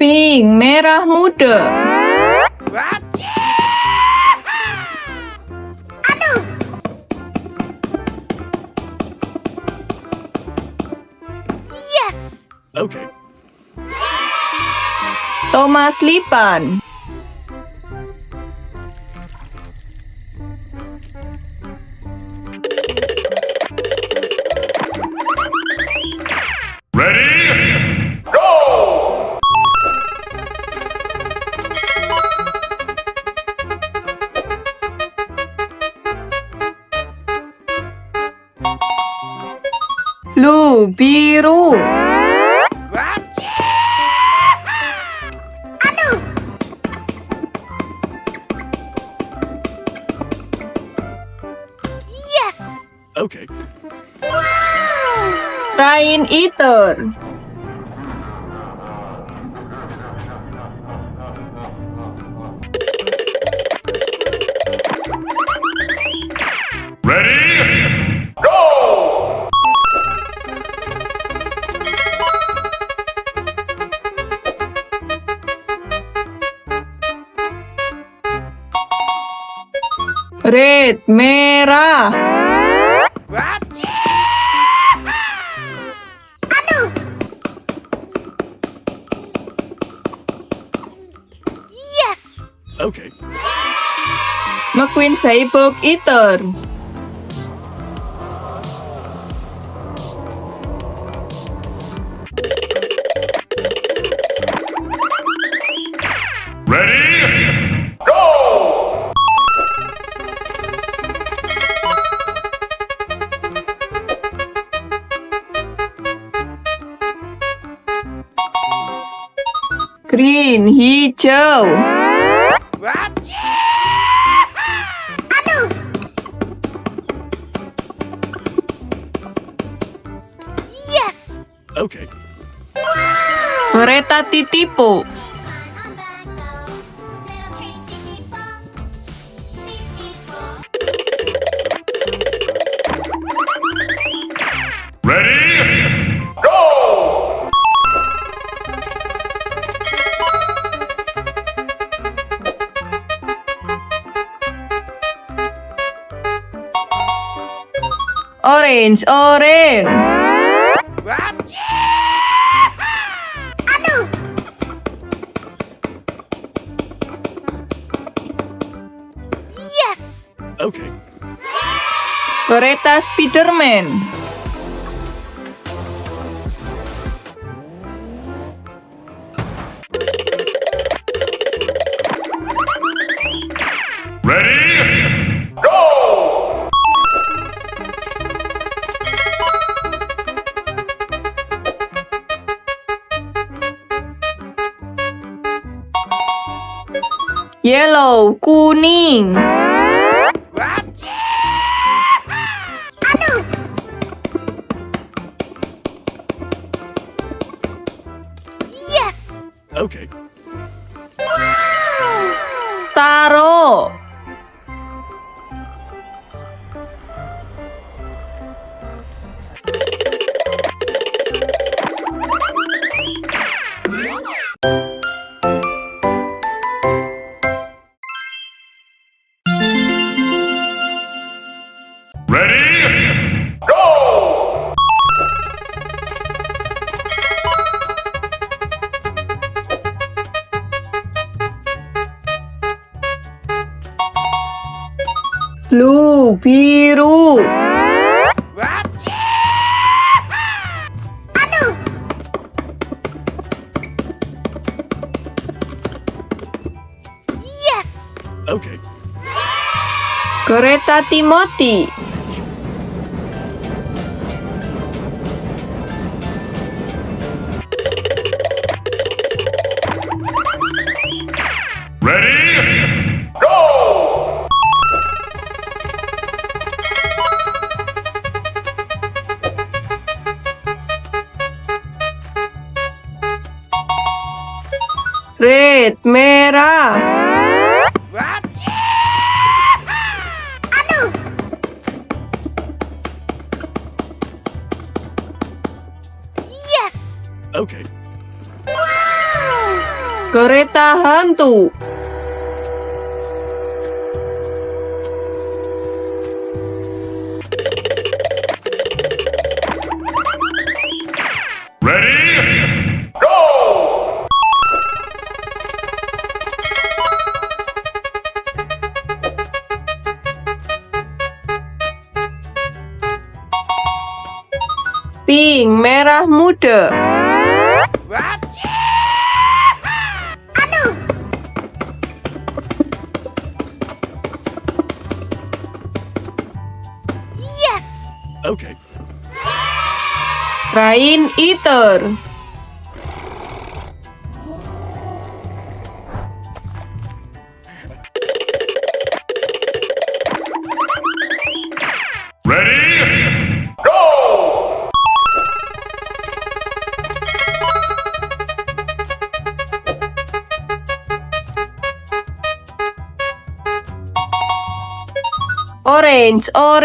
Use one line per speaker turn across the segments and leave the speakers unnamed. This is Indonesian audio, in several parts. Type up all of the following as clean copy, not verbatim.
Pink, merah muda.
Yes!
Okay.
Thomas Lipan.
Ready? Go!
Blue, biru.
Yes!
Okay.
Rain eater.
Ready? Go!
Red, merah.
Yes!
Okay.
Mcqueen Cyborg eater.
Ready? Go!
Green, hijau.
Yes!
Okay.
Kereta Titipo.
Ready? Go!
Orange, orange.
Yes!
Okay.
Kereta Spiderman.
Ready? Go!
Yellow, kuning.
Yes!
Okay.
Starro.
Ready? Go!
Blue, biru.
Yes!
Okay.
Kereta Timothy.
Ready? Go!
Red, merah.
Yes!
Okay.
Kereta hantu.
Ready? Go!
Pink merah muda.
What? Yes!
Okay.
Rain eater.
Ready? Go!
Orange.
What?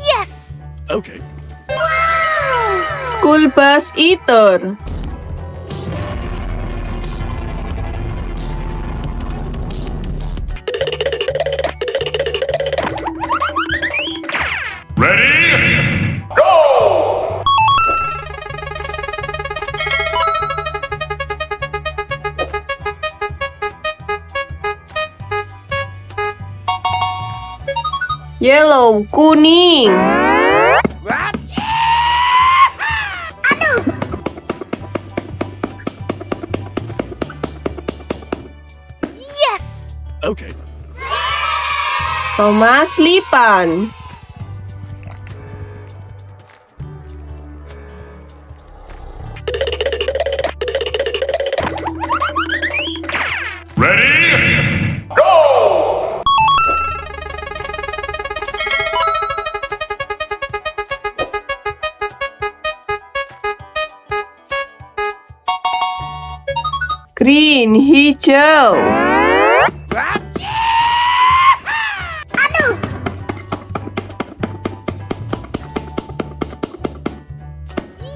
Yes!
Okay.
School bus eater.
Ready? Go!
Yellow kuning.
What? Yes!
Okay.
Thomas Lipan.
Ready? Go!
Green hijau.
What?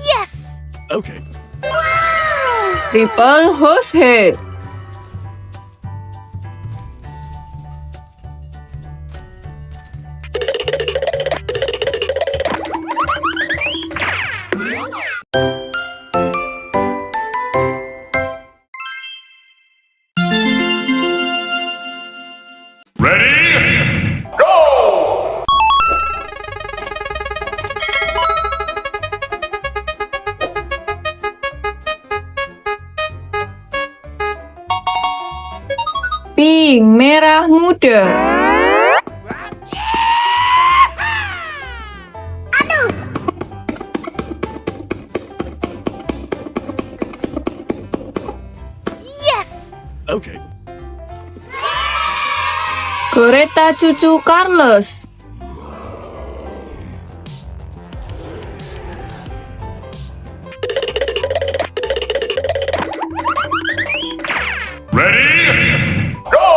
Yes!
Okay.
Triple hose head.
Ready? Go!
Pink merah muda.
Yes!
Okay.
Kereta cucu Carlos.
Ready? Go!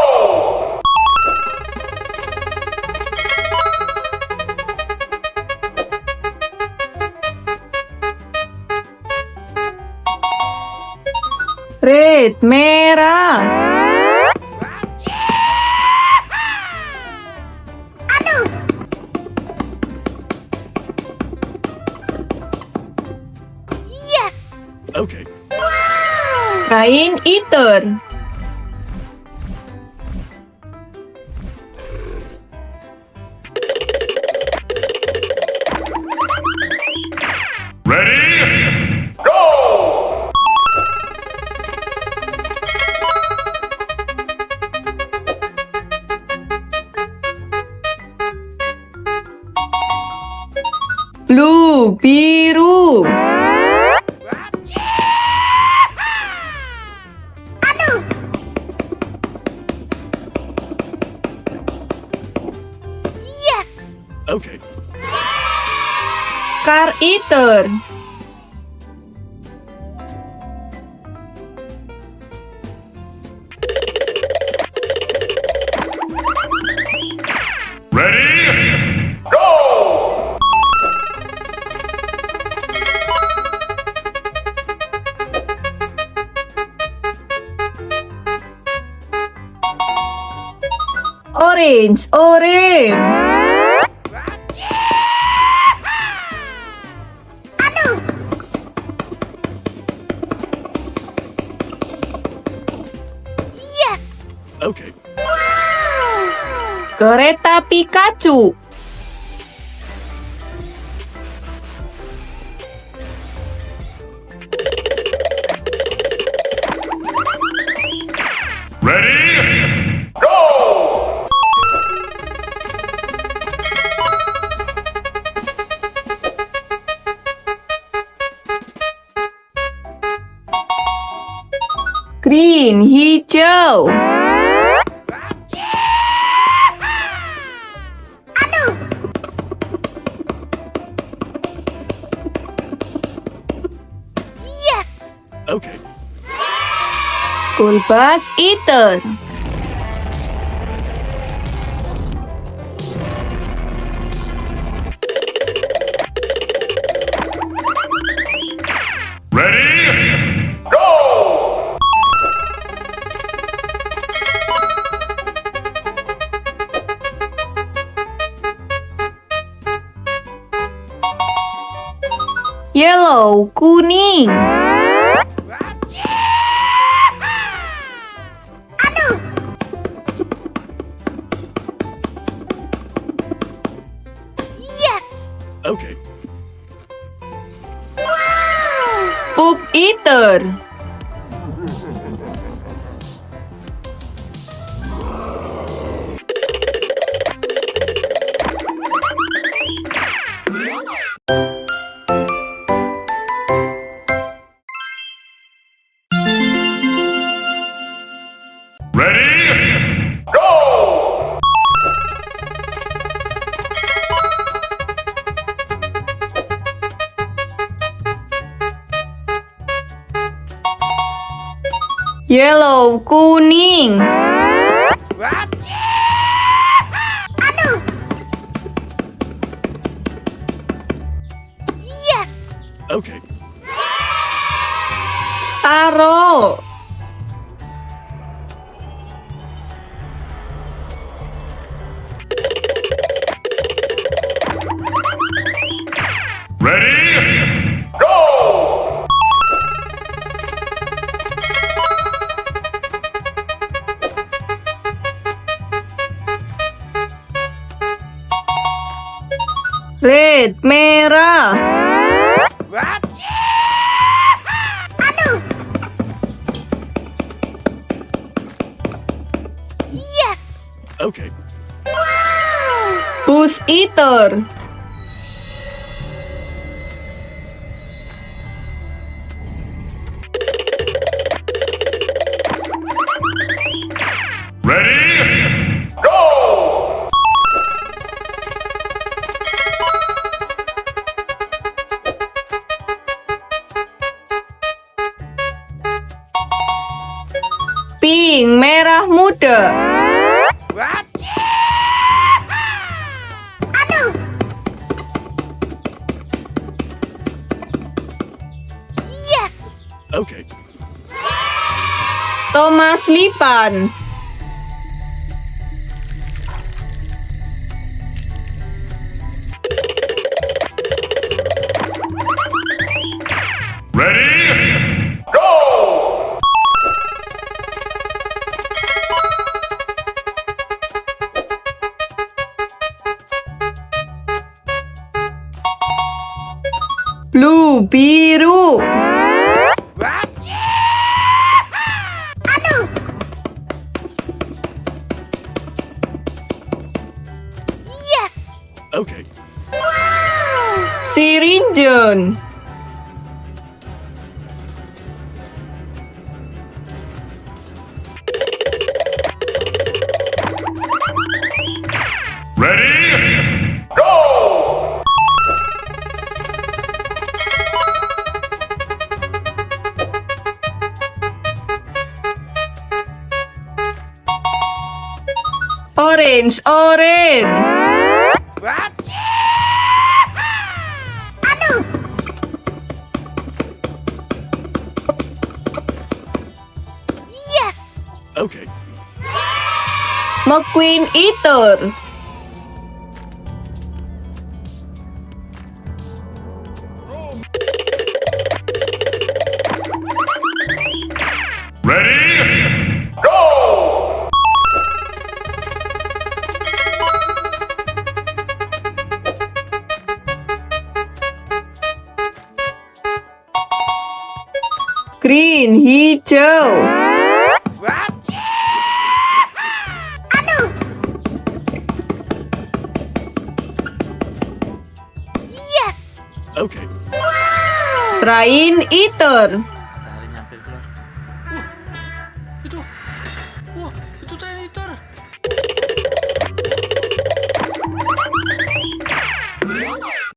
Red merah.
Yes!
Okay.
Rain eater.
Ready? Go!
Blue biru.
Yes!
Okay.
Car eater.
Ready? Go!
Orange, orange.
Yes!
Okay.
Kereta Pikachu.
Ready? Go!
Green, hijau.
Yes!
Okay.
School bus, eater.
Ready? Go!
Yellow, kuning.
Yes!
Okay.
Poop eater.
Ready? Go!
Yellow, kuning.
Yes!
Okay.
Starro.
Ready? Go!
Red, merah.
Yes!
Okay.
Bus eater.
Ready? Go!
Pink, merah muda.
Yes!
Okay.
Thomas Lipan.
Ready? Go!
Blue, biru.
Yes!
Okay.
Sirinjon.
Ready? Go!
Orange, orange.
Yes!
Okay.
Mcqueen Eater.
Ready? Go!
Green hijau.
Yes!
Okay.
Train Eater.
Matahari nyampe keluar. Itu. Wah, itu train eater.